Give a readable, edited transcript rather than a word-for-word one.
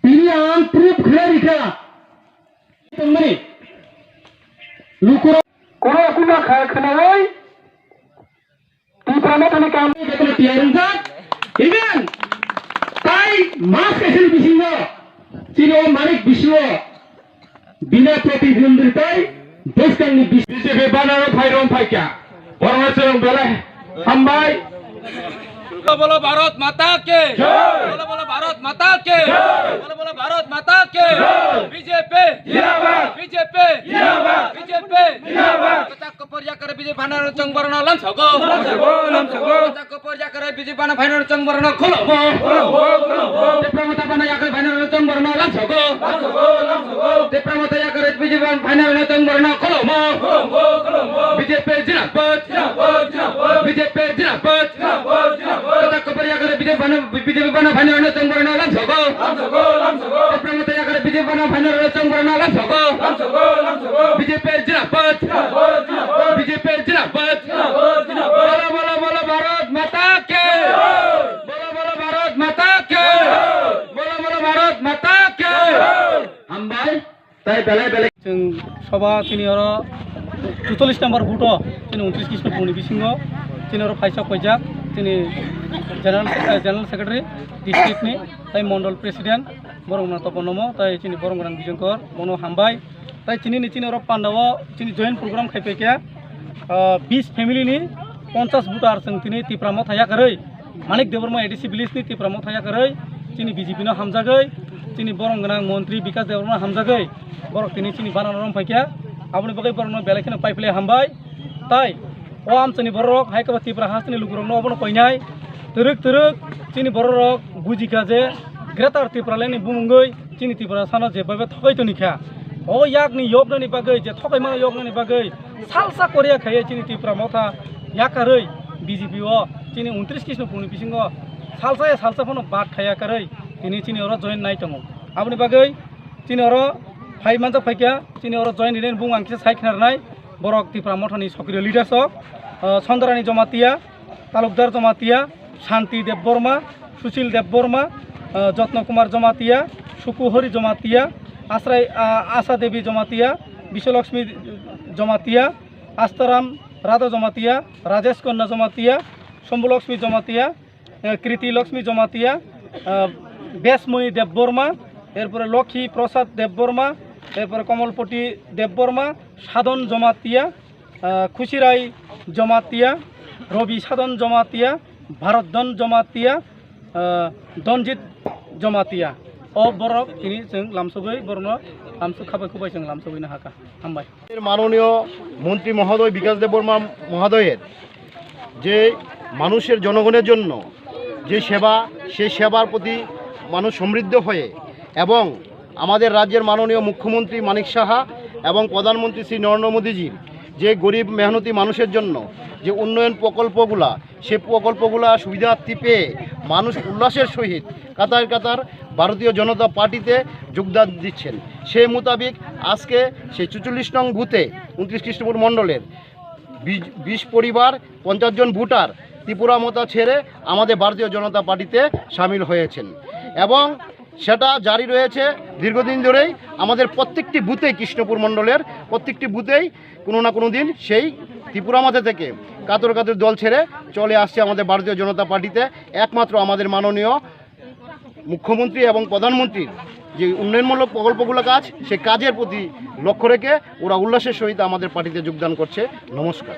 তিনি আন্তরিক খেলারিকা তুমি লুকুর কোন কুনা খায় খানাই তীব্রমা তুমি কাম যেতে টিয়ারুজা ইভেন তাই মাস কেসের বিসিঙ্গ চিনো মানিক বিশ্ব বিনা প্রতিদ্বন্দ্বিতায় দেশকাঙ্গি বিজেপি বানানো ফাইরন ফাইকা অরুণাচল বেলা হামবাই बोलो भारत माता के बोलो बोलो भारत माता के बोलो बोलो भारत माता के बीजेपी जिंदाबाद बीजेपी जिंदाबाद बीजेपी जिंदाबाद कता कपरिया करे बीजेपी भाना चंगबरना लमसगो कता कपरिया करे बीजेपी भाना भाना चंगबरना खोलो तेप्रमता भाना या करे भाना चंगबरना लमसगो तेप्रमता या करे बीजेपी भाना चंगबरना खोलो बीजेपी जिंदाबाद बीजेपी जिंदाबाद कता कपरिया करे बीजेपी बना फाइनल चंगबरना लमसगो तेप्रमता या करे बीजेपी बना फाइनल चंगबरना लमसगो बीजेपी जिंदाबाद बीजेपी जिंदाबाद बोलो बोलो बोलो भारत माता के बोलो बोलो भारत माता के बोलो बोलो भारत माता के हम भाई তাই বেলায় বেলায় जों सभा तिनिहर 44 नम्बर बुथ तिनि 29 कृष्ण पुनि बिसिंग तिनिहर फाइसा फैजाक तिनि जनरल सेक्रेटारि डिस्ट्रिक्ट नि ताई मंडल प्रेसिडेंट बरंगना तपनमो ताई तिनि बरंगना बिजंकर बनो हामबाय ताई तिनि तिनिहर पांडव तिनि जॉइंट प्रोग्राम खाइफैका 20 फैमिली नि 50 बुटार जों तिनि तिप्रामो थायाखै मानिक देवबर्मा एडिसि विलेज नि तिप्रामो थायाखै तिनि बीजेपी न हामजागै तिनि बरंगना मंत्री विकास देवबर्मा हामजागै बरक तिनि बानानो रंफैका आबनि बगै बरंगना बेलाखिनो पाइपले हामबाय ताई ओ आमचनि बरक हाइकबा तिप्रा हासनि लुगुरनो अबनो कइनाय तरक तिनि बरक बुजिका जे ग्रेटर तिप्रालेनि बुमुंगै तिनि तिप्रा साना जेबाबे थकैतनिखा ओ याकनि योगनि बागै जे थकैमा योगनि बागै सालसा कोरिया खाय तिनि तिप्रा मथा याकारै बीजेपी ओ तिनि 29 कृष्ण पुनि बिसिंग सालसा फनो बात खाया करै तिनि अर जॉइन नाय दङ आबनि बागै तिनि अर फाइ मानजा फाइका तिनि अर जॉइन रिलेन बुं आंखि साइखनारनाय बरक तिप्रा मथानि सक्रिय लिडारसक चन्द्रानी जमातिया तालुकदार जमातिया शांति देवबर्मा सुशील देवबर्मा जत्न कुमार जमातिया सुकुहरी जमातिया आशा देवी जमातिया विश्वलक्ष्मी जमातिया आस्ताराम राधा जमातिया राजेश कन्या जमातिया शंभुलक्ष्मी जमातिया कृति लक्ष्मी जमातिया बेसमणि देवबर्मा एरपर लक्ष्मी प्रसाद देवबर्मा एरपर कमलपति देवबर्मा साधन जमातिया खुशिराय जमातिया रवि साधन जमातिया भारतदन जमातिया दनजित जमातिया अ बरक तिनि जों लामसगै बरनो लामसु खाबाय खुबाय जों लामसगैनो हाका हामबाय माननीय मंत्री महोदय विकास देवबर्मा महोदयेर যে মানুষের জনগণের জন্য যে সেবা সেই সেবার প্রতি মানুষ সমৃদ্ধ হয়ে এবং আমাদের রাজ্যের মাননীয় মুখ্যমন্ত্রী মানিক সাহা এবং প্রধানমন্ত্রী শ্রী নরেন্দ্র মোদীজির যে গরিব মেহনতি মানুষের জন্য যে উন্নয়ন প্রকল্পগুলা সেই প্রকল্পগুলা সুবিধার্থী পেয়ে মানুষ উল্লাসের সহিত কাতার কাতার ভারতীয় জনতা পার্টিতে যোগদান দিচ্ছেন সেই মোতাবেক আজকে সেই 44 নং বুথে 29 কৃষ্ণপুর মণ্ডলের 20 পরিবার 50 জন ভোটার ত্রিপুরা মতা ছেড়ে আমাদের ভারতীয় জনতা পার্টিতে সামিল হয়েছেন এবং সেটা জারি রয়েছে দীর্ঘদিন ধরেই আমাদের প্রত্যেকটি বুথেই কৃষ্ণপুর মণ্ডলের প্রত্যেকটি বুথেই কোনো না কোনো দিন সেই ত্রিপুরা মাথা থেকে কাতর কাতর দল ছেড়ে চলে আসছে আমাদের ভারতীয় জনতা পার্টিতে একমাত্র আমাদের মাননীয় মুখ্যমন্ত্রী এবং প্রধানমন্ত্রীর যে উন্নয়নমূলক প্রকল্পগুলো কাজ সেই কাজের প্রতি লক্ষ্য রেখে ওরা উল্লাসের সহিত আমাদের পার্টিতে যোগদান করছে। নমস্কার।